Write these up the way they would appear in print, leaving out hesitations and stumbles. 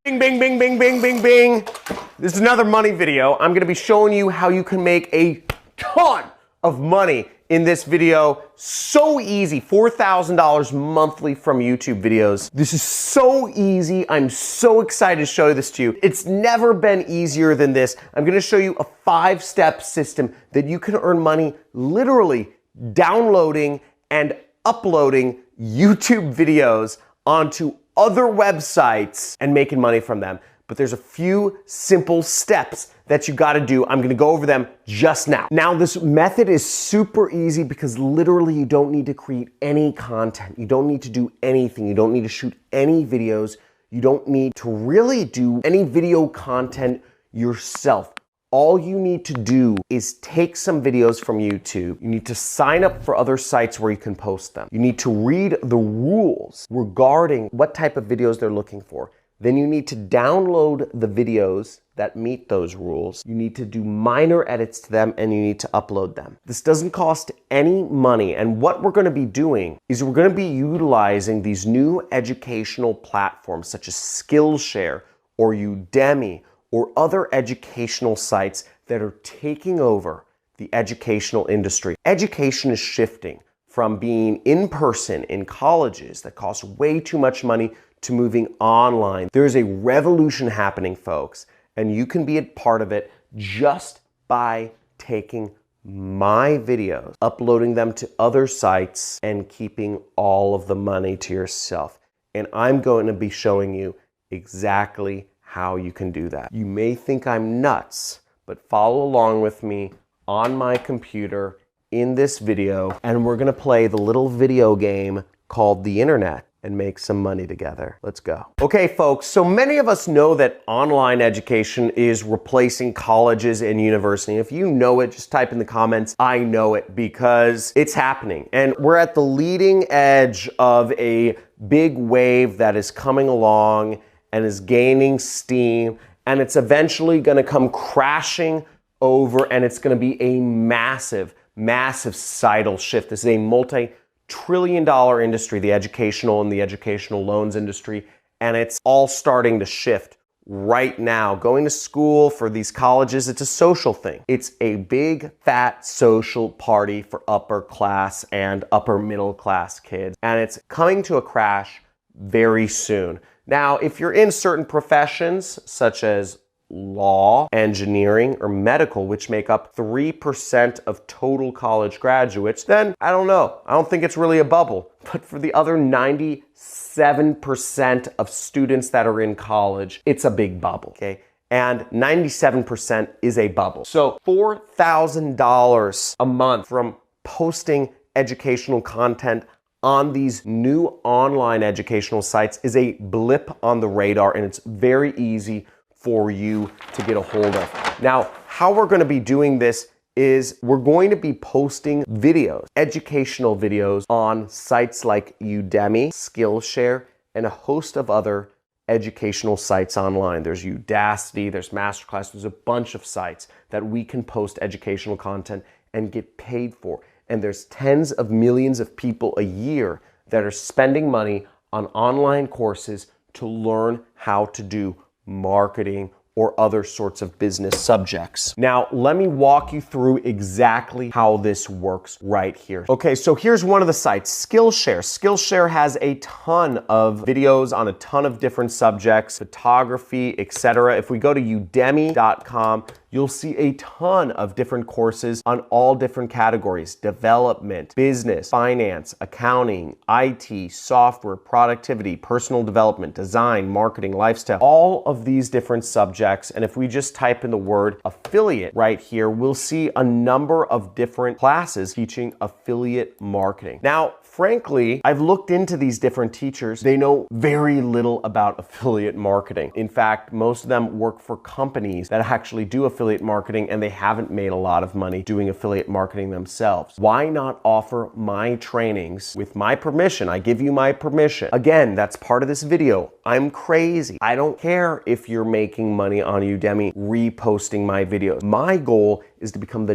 Bing, bing, bing, bing, bing, bing, bing. This is another money video. I'm gonna be showing you how you can make a ton of money in this video. So easy, $4,000 monthly from YouTube videos. This is so easy. I'm so excited to show this to you. It's never been easier than this. I'm gonna show you a 5-step system that you can earn money literally downloading and uploading YouTube videos onto other websites and making money from them. But there's a few simple steps that you gotta do. I'm gonna go over them just now. Now, this method is super easy because literally you don't need to create any content. You don't need to do anything. You don't need to shoot any videos. You don't need to really do any video content yourself. All you need to do is take some videos from YouTube. You need to sign up for other sites where you can post them. You need to read the rules regarding what type of videos they're looking for. Then you need to download the videos that meet those rules. You need to do minor edits to them and you need to upload them. This doesn't cost any money. And what we're gonna be doing is we're gonna be utilizing these new educational platforms such as Skillshare or Udemy or other educational sites that are taking over the educational industry. Education is shifting from being in person in colleges that cost way too much money to moving online. There's a revolution happening, folks, and you can be a part of it just by taking my videos, uploading them to other sites, and keeping all of the money to yourself. And I'm going to be showing you exactly how you can do that. You may think I'm nuts, but follow along with me on my computer in this video, and we're gonna play the little video game called the internet and make some money together. Let's go. Okay, folks, so many of us know that online education is replacing colleges and university. If you know it, just type in the comments, I know it, because it's happening. And we're at the leading edge of a big wave that is coming along and is gaining steam, and it's eventually gonna come crashing over, and it's gonna be a massive, massive societal shift. This is a multi-trillion-dollar industry, the educational and the educational loans industry, and it's all starting to shift right now. Going to school for these colleges, it's a social thing. It's a big, fat social party for upper class and upper middle class kids, and it's coming to a crash very soon. Now, if you're in certain professions, such as law, engineering, or medical, which make up 3% of total college graduates, then I don't know. I don't think it's really a bubble. But for the other 97% of students that are in college, it's a big bubble, okay? And 97% is a bubble. So $4,000 a month from posting educational content on these new online educational sites is a blip on the radar, and it's very easy for you to get a hold of. Now, how we're gonna be doing this is we're going to be posting videos, educational videos, on sites like Udemy, Skillshare, and a host of other educational sites online. There's Udacity, there's Masterclass, there's a bunch of sites that we can post educational content and get paid for. And there's tens of millions of people a year that are spending money on online courses to learn how to do marketing or other sorts of business subjects. Now, let me walk you through exactly how this works right here. Okay, so here's one of the sites, Skillshare. Skillshare has a ton of videos on a ton of different subjects, photography, etc. If we go to udemy.com, you'll see a ton of different courses on all different categories: development, business, finance, accounting, IT, software, productivity, personal development, design, marketing, lifestyle, all of these different subjects. And if we just type in the word affiliate right here, we'll see a number of different classes teaching affiliate marketing. Now, frankly, I've looked into these different teachers. They know very little about affiliate marketing. In fact, most of them work for companies that actually do affiliate marketing, and they haven't made a lot of money doing affiliate marketing themselves. Why not offer my trainings with my permission? I give you my permission. Again, that's part of this video. I'm crazy. I don't care if you're making money on Udemy reposting my videos. My goal is to become the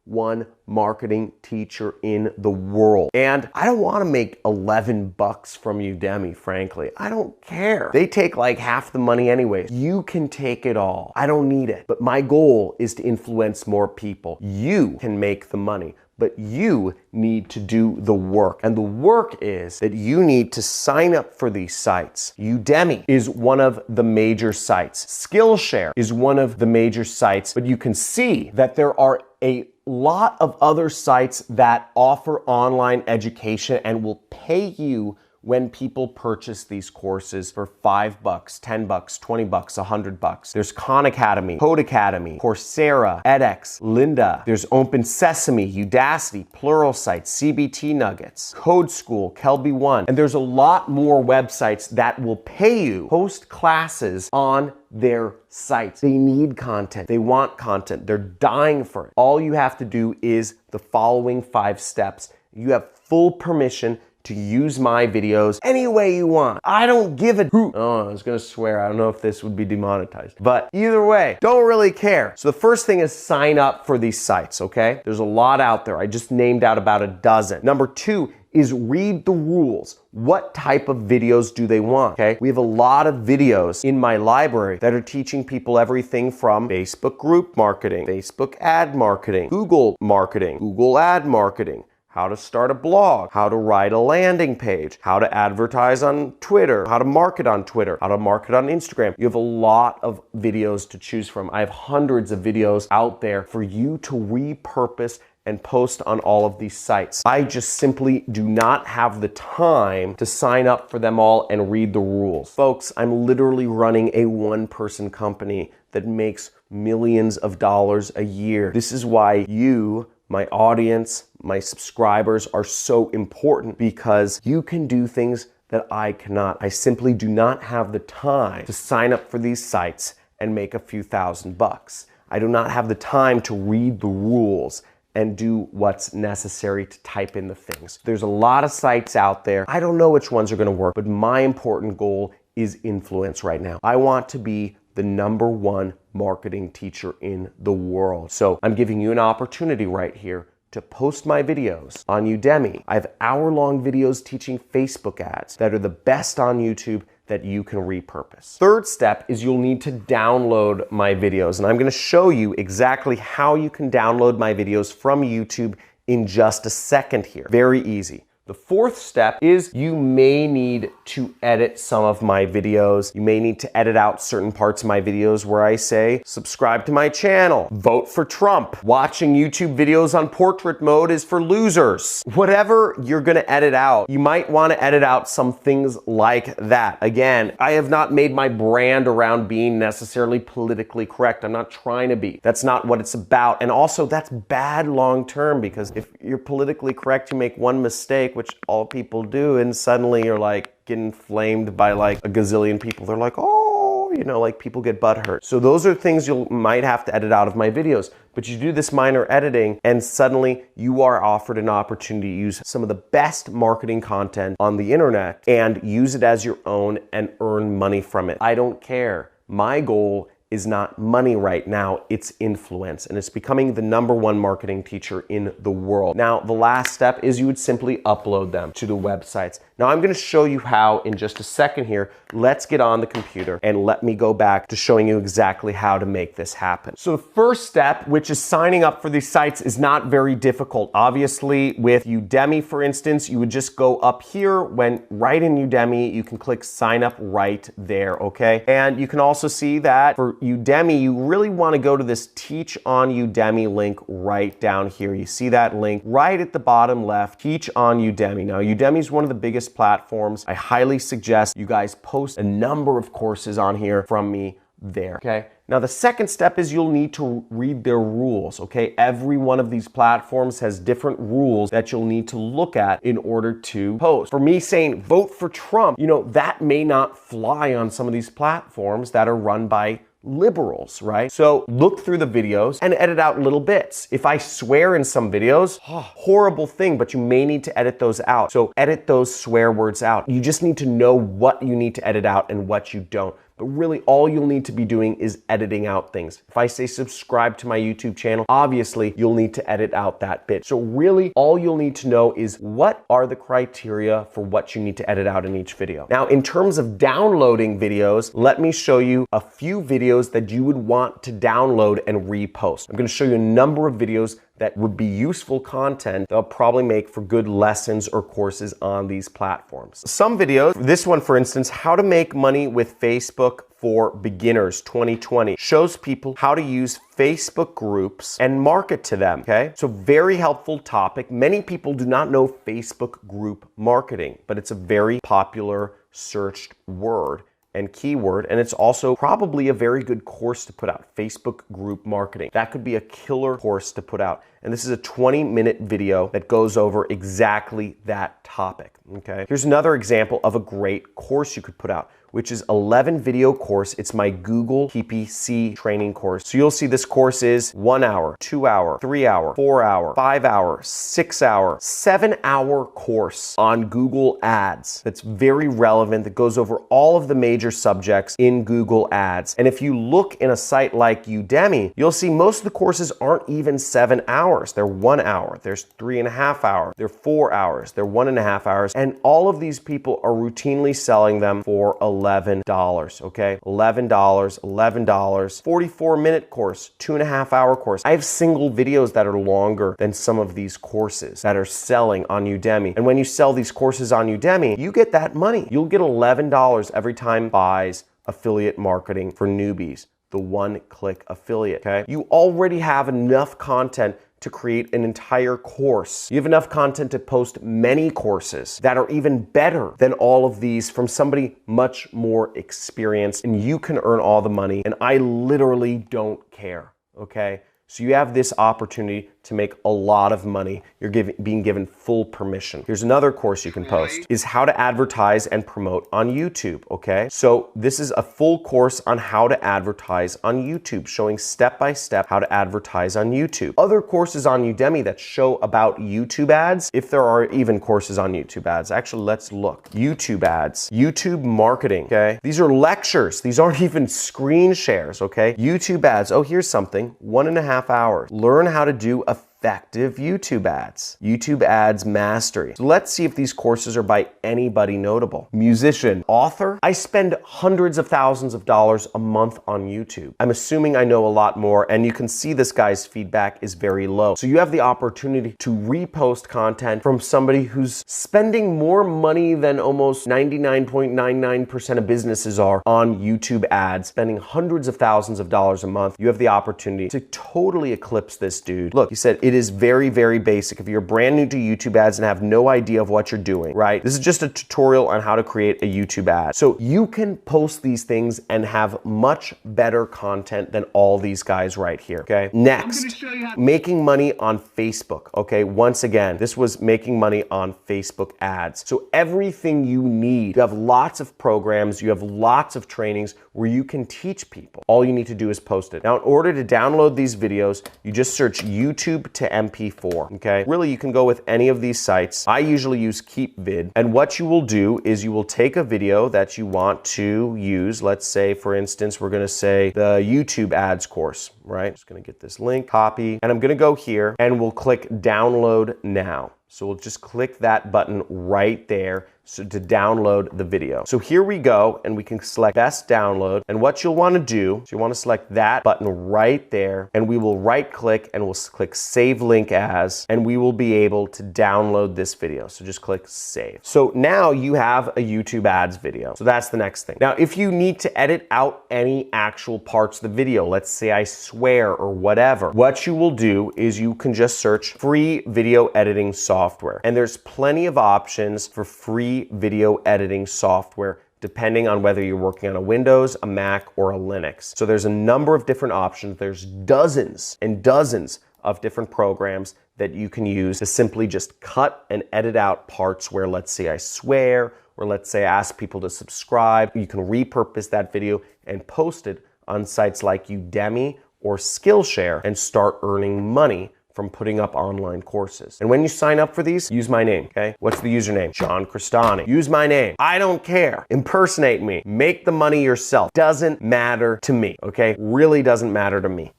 one marketing teacher in the world. And I don't want to make $11 from Udemy, frankly. I don't care. They take like half the money anyway. You can take it all. I don't need it. But my goal is to influence more people. You can make the money, but you need to do the work. And the work is that you need to sign up for these sites. Udemy is one of the major sites. Skillshare is one of the major sites, but you can see that there are a lot of other sites that offer online education and will pay you when people purchase these courses for $5, $10, $20, $100. There's Khan Academy, Code Academy, Coursera, edX, Lynda. There's Open Sesame, Udacity, Pluralsight, CBT Nuggets, Code School, Kelby One. And there's a lot more websites that will pay you post classes on their sites. They need content. They want content. They're dying for it. All you have to do is the following 5 steps. You have full permission to use my videos any way you want. I don't give a hoot. Oh, I was gonna swear. I don't know if this would be demonetized. But either way, don't really care. So the first thing is sign up for these sites, okay? There's a lot out there. I just named out about a dozen. Number 2 is read the rules. What type of videos do they want, okay? We have a lot of videos in my library that are teaching people everything from Facebook group marketing, Facebook ad marketing, Google marketing, Google ad marketing, how to start a blog, how to write a landing page, how to advertise on Twitter, how to market on Twitter, how to market on Instagram. You have a lot of videos to choose from. I have hundreds of videos out there for you to repurpose and post on all of these sites. I just simply do not have the time to sign up for them all and read the rules. Folks, I'm literally running a one-person company that makes millions of dollars a year. This is why you, my audience, my subscribers are so important, because you can do things that I cannot. I simply do not have the time to sign up for these sites and make a few $1,000s. I do not have the time to read the rules and do what's necessary to type in the things. There's a lot of sites out there. I don't know which ones are gonna work, but my important goal is influence right now. I want to be the #1 marketing teacher in the world. So I'm giving you an opportunity right here to post my videos on Udemy. I have hour-long videos teaching Facebook ads that are the best on YouTube that you can repurpose. Third step is you'll need to download my videos, and I'm gonna show you exactly how you can download my videos from YouTube in just a second here. Very easy. The fourth step is you may need to edit some of my videos. You may need to edit out certain parts of my videos where I say, subscribe to my channel, vote for Trump, watching YouTube videos on portrait mode is for losers. Whatever you're gonna edit out, you might wanna edit out some things like that. Again, I have not made my brand around being necessarily politically correct. I'm not trying to be. That's not what it's about. And also, that's bad long term, because if you're politically correct, you make one mistake, which all people do, and suddenly you're like getting flamed by like a gazillion people. They're like, oh, you know, like people get butthurt. So those are things you might have to edit out of my videos. But you do this minor editing and suddenly you are offered an opportunity to use some of the best marketing content on the internet and use it as your own and earn money from it. I don't care. My goal is not money right now, it's influence. And it's becoming the #1 marketing teacher in the world. Now, the last step is you would simply upload them to the websites. Now, I'm gonna show you how in just a second here. Let's get on the computer and let me go back to showing you exactly how to make this happen. So the first step, which is signing up for these sites, is not very difficult. Obviously, with Udemy, for instance, you would just go up here when right in Udemy, you can click sign up right there, okay? And you can also see that for Udemy, you really want to go to this Teach on Udemy link right down here. You see that link right at the bottom left, Teach on Udemy. Now, Udemy is one of the biggest platforms. I highly suggest you guys post a number of courses on here from me there, okay? Now, the second step is you'll need to read their rules, okay? Every one of these platforms has different rules that you'll need to look at in order to post. For me saying vote for Trump, you know, that may not fly on some of these platforms that are run by liberals, right? So look through the videos and edit out little bits. If I swear in some videos, horrible thing, but you may need to edit those out. So edit those swear words out. You just need to know what you need to edit out and what you don't. But really, all you'll need to be doing is editing out things. If I say subscribe to my YouTube channel, obviously you'll need to edit out that bit. So really, all you'll need to know is what are the criteria for what you need to edit out in each video. Now, in terms of downloading videos, let me show you a few videos that you would want to download and repost. I'm going to show you a number of videos that would be useful content that I'll probably make for good lessons or courses on these platforms. Some videos, this one for instance, how to make money with Facebook for beginners 2020, shows people how to use Facebook groups and market to them, okay? So very helpful topic. Many people do not know Facebook group marketing, but it's a very popular searched word and keyword, and it's also probably a very good course to put out, Facebook group marketing. That could be a killer course to put out. And this is a 20-minute video that goes over exactly that topic, okay? Here's another example of a great course you could put out, which is 11 video course. It's my Google PPC training course. So you'll see this course is 1 hour, 2 hour, 3 hour, 4 hour, 5 hour, 6 hour, 7 hour course on Google Ads. That's very relevant, that goes over all of the major subjects in Google Ads. And if you look in a site like Udemy, you'll see most of the courses aren't even 7 hours. They're 1 hour, there's 3.5 hours, they're 4 hours, they're 1.5 hours. And all of these people are routinely selling them for $11, okay? $11, $11, 44-minute course, 2.5 hour course. I have single videos that are longer than some of these courses that are selling on Udemy. And when you sell these courses on Udemy, you get that money. You'll get $11 every time buys affiliate marketing for newbies, the one-click affiliate, okay? You already have enough content to create an entire course. You have enough content to post many courses that are even better than all of these from somebody much more experienced, and you can earn all the money, and I literally don't care, okay? So you have this opportunity to make a lot of money. You're being given full permission. Here's another course you can post, is how to advertise and promote on YouTube, okay? So this is a full course on how to advertise on YouTube, showing step-by-step how to advertise on YouTube. Other courses on Udemy that show about YouTube ads, if there are even courses on YouTube ads. Actually, let's look. YouTube ads, YouTube marketing, okay? These are lectures. These aren't even screen shares, okay? YouTube ads, oh, here's something, 1.5 hours. Learn how to do effective YouTube ads. YouTube ads mastery. So let's see if these courses are by anybody notable. Musician, author. I spend hundreds of thousands of dollars a month on YouTube. I'm assuming I know a lot more, and you can see this guy's feedback is very low. So you have the opportunity to repost content from somebody who's spending more money than almost 99.99% of businesses are on YouTube ads, spending hundreds of thousands of dollars a month. You have the opportunity to totally eclipse this dude. Look, he said, it is very, very basic. If you're brand new to YouTube ads and have no idea of what you're doing, right? This is just a tutorial on how to create a YouTube ad. So you can post these things and have much better content than all these guys right here, okay? Next, making money on Facebook, okay? Once again, this was making money on Facebook ads. So everything you need, you have lots of programs, you have lots of trainings where you can teach people. All you need to do is post it. Now, in order to download these videos, you just search YouTube to MP4, okay? Really, you can go with any of these sites. I usually use KeepVid, and what you will do is you will take a video that you want to use. Let's say, for instance, we're gonna say the YouTube ads course, right? Just gonna get this link, copy, and I'm gonna go here and we'll click download now. So we'll just click that button right there so to download the video. So here we go, and we can select best download. And what you'll want to do is you want to select that button right there, and we will right click and we'll click save link as, and we will be able to download this video. So just click save. So now you have a YouTube ads video. So that's the next thing. Now, if you need to edit out any actual parts of the video, let's say I swear or whatever, what you will do is you can just search free video editing software. And there's plenty of options for free video editing software depending on whether you're working on a Windows, a Mac, or a Linux. So there's a number of different options. There's dozens and dozens of different programs that you can use to simply just cut and edit out parts where, let's say I swear, or let's say I ask people to subscribe. You can repurpose that video and post it on sites like Udemy or Skillshare and start earning money from putting up online courses. And when you sign up for these, use my name, okay? What's the username? John Crestani. Use my name. I don't care. Impersonate me. Make the money yourself. Doesn't matter to me, okay? Really doesn't matter to me.